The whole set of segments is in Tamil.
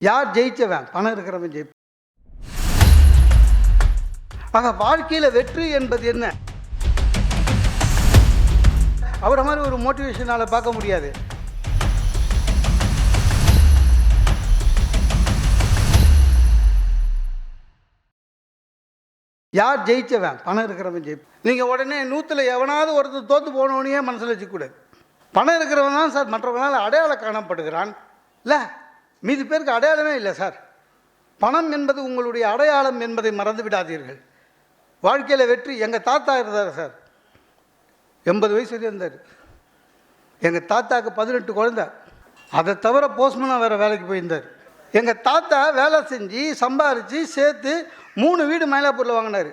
யார் ஜெயிச்சவன்? பணம் இருக்கிறவன் ஜெயிப்பான். ஆக வாழ்க்கையில் வெற்றி என்பது என்ன? அவரை மாதிரி ஒரு மோட்டிவேஷனால் பார்க்க முடியாது. யார் ஜெயிச்சவன்? பணம் இருக்கிறவன் ஜெயிப்பான். நீங்கள் உடனே 100ல் எவனாவது ஒருத்தர் தோற்று போனவனையே மனசில் வச்சுக்கூடாது. பணம் இருக்கிறவன் தான் சார் மற்றவங்களால் அடையாளம் காணப்படுகிறான். இல்லை, மீதி பேருக்கு அடையாளமே இல்லை சார். பணம் என்பது உங்களுடைய அடையாளம் என்பதை மறந்து விடாதீர்கள். வாழ்க்கையில் வெற்றி. எங்கள் தாத்தா இருந்தார் சார், 80 வயசு இருந்தார். எங்கள் தாத்தாவுக்கு 18 குழந்தை. அதை தவிர போஸ்ட்மனாக வேறு வேலைக்கு போயிருந்தார். எங்கள் தாத்தா வேலை செஞ்சு சம்பாரித்து சேர்த்து 3 வீடு மயிலாப்பூரில் வாங்கினார்.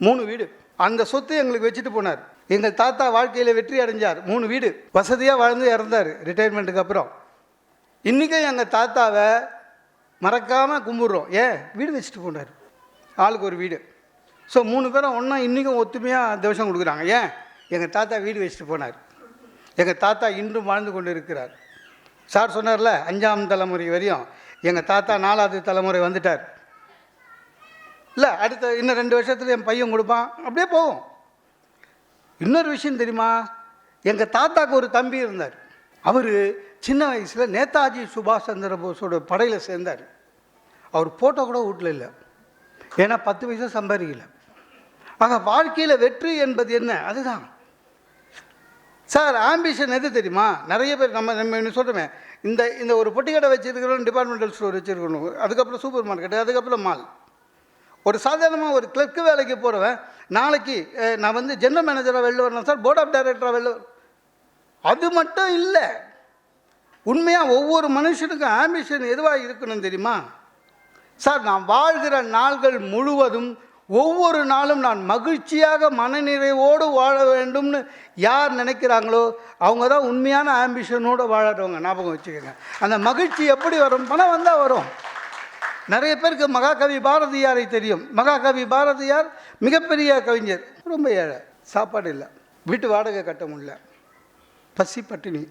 3 வீடு. அந்த சொத்து எங்களுக்கு வச்சுட்டு போனார். எங்கள் தாத்தா வாழ்க்கையில் வெற்றி அடைஞ்சார். 3 வீடு வசதியாக வாழ்ந்து இறந்தார் ரிட்டையர்மெண்ட்டுக்கு அப்புறம். இன்றைக்கும் எங்கள் தாத்தாவை மறக்காமல் கும்பிட்றோம். ஏன்? வீடு வச்சுட்டு போனார். ஆளுக்கு ஒரு வீடு. ஸோ 3 பேரும் ஒன்றா இன்றைக்கும் ஒத்துமையாக தவசம் கொடுக்குறாங்க. ஏன்? எங்கள் தாத்தா வீடு வச்சுட்டு போனார். எங்கள் தாத்தா இன்றும் வாழ்ந்து கொண்டு இருக்கிறார். சார் சொன்னார்ல 5ஆம் தலைமுறை வரையும். எங்கள் தாத்தா 4வது தலைமுறை வந்துட்டார். இல்லை, அடுத்த இன்னும் 2 வருஷத்தில் என் பையன் கொடுப்பான். அப்படியே போகும். இன்னொரு விஷயம் தெரியுமா? எங்கள் தாத்தாவுக்கு ஒரு தம்பி இருந்தார். அவர் சின்ன வயசில் நேதாஜி சுபாஷ் சந்திர போஸோட படையில் சேர்ந்தார். அவர் ஃபோட்டோ கூட வீட்டில் இல்லை. ஏன்னா 10 வயசு சம்பாதிக்கல. ஆக வாழ்க்கையில் வெற்றி என்பது என்ன? அதுதான் சார். ஆம்பிஷன் எது தெரியுமா? நிறைய பேர் நம்ம என்ன சொல்கிறோமே, இந்த ஒரு பொட்டி கடை வச்சுருக்கிறோம், டிபார்ட்மெண்டல் ஸ்டோர் வச்சுருக்கணும், அதுக்கப்புறம் சூப்பர் மார்க்கெட்டு, அதுக்கப்புறம் மால். ஒரு சாதாரணமாக ஒரு கிளர்க்கு வேலைக்கு போகிறவன் நாளைக்கு நான் வந்து ஜெனரல் மேனேஜராக வெளில வரணும் சார், போர்ட் ஆஃப் டைரக்டராக வெளில. அது மட்டும் இல்லை, உண்மையாக ஒவ்வொரு மனுஷனுக்கும் ஆம்பிஷன் எதுவாக இருக்கணும் தெரியுமா சார்? நான் வாழ்கிற நாள்கள் முழுவதும் ஒவ்வொரு நாளும் நான் மகிழ்ச்சியாக மனநிறைவோடு வாழ வேண்டும்னு யார் நினைக்கிறாங்களோ அவங்க தான் உண்மையான ஆம்பிஷனோடு வாழறவங்க. ஞாபகம் வச்சுக்கோங்க. அந்த மகிழ்ச்சி எப்படி வரும்? பணம் வந்தால் வரும். நிறைய பேருக்கு மகாகவி பாரதியாரை தெரியும். மகாகவி பாரதியார் மிகப்பெரிய கவிஞர். ரொம்ப ஏழை, சாப்பாடு இல்லை, வீட்டு வாடகை கட்ட முடியல, பசி பட்டினி,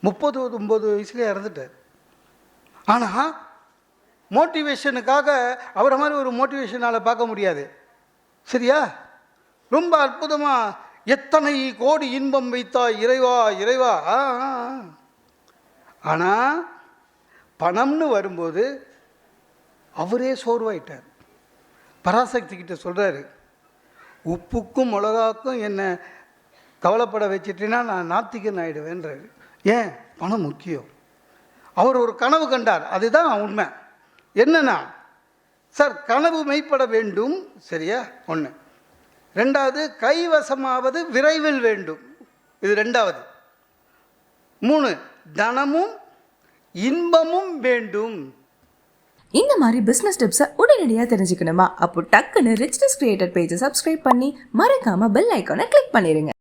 39 வயசுலேயே இறந்துட்டார். ஆனால் மோட்டிவேஷனுக்காக அவரை மாதிரி ஒரு மோட்டிவேஷனால் பார்க்க முடியாது. சரியா? ரொம்ப அற்புதமாக எத்தனை கோடி இன்பம் வைத்தா இறைவா இறைவா. ஆனால் பணம்னு வரும்போது அவரே சோர்வாயிட்டார். பராசக்தி கிட்ட சொல்கிறாரு, உப்புக்கும் மிளகாக்கும் என்னை கவலைப்பட வச்சிட்டின்னா நான் நாத்திகன் ஆகிடுவேன்றாரு. ஏன்? பணம் முக்கியம். அவர் ஒரு கனவு கண்டார். அதுதான் உண்மை. என்னன்னா சார், கனவு மெய்ப்பட வேண்டும். சரியா? 1. 2வது கைவசமாவது விரைவில் வேண்டும். இது 2வது. 3 தனமும் இன்பமும் வேண்டும். இந்த மாதிரி பிஸ்னஸ் டிப்ஸை உடனடியாக தெரிஞ்சுக்கணுமா? அப்போ டக்குன்னு ரிச்னஸ் கிரியேட்டர் பேஜை சப்ஸ்கிரைப் பண்ணி மறக்காம பெல் ஐக்கானை கிளிக் பண்ணிடுங்க.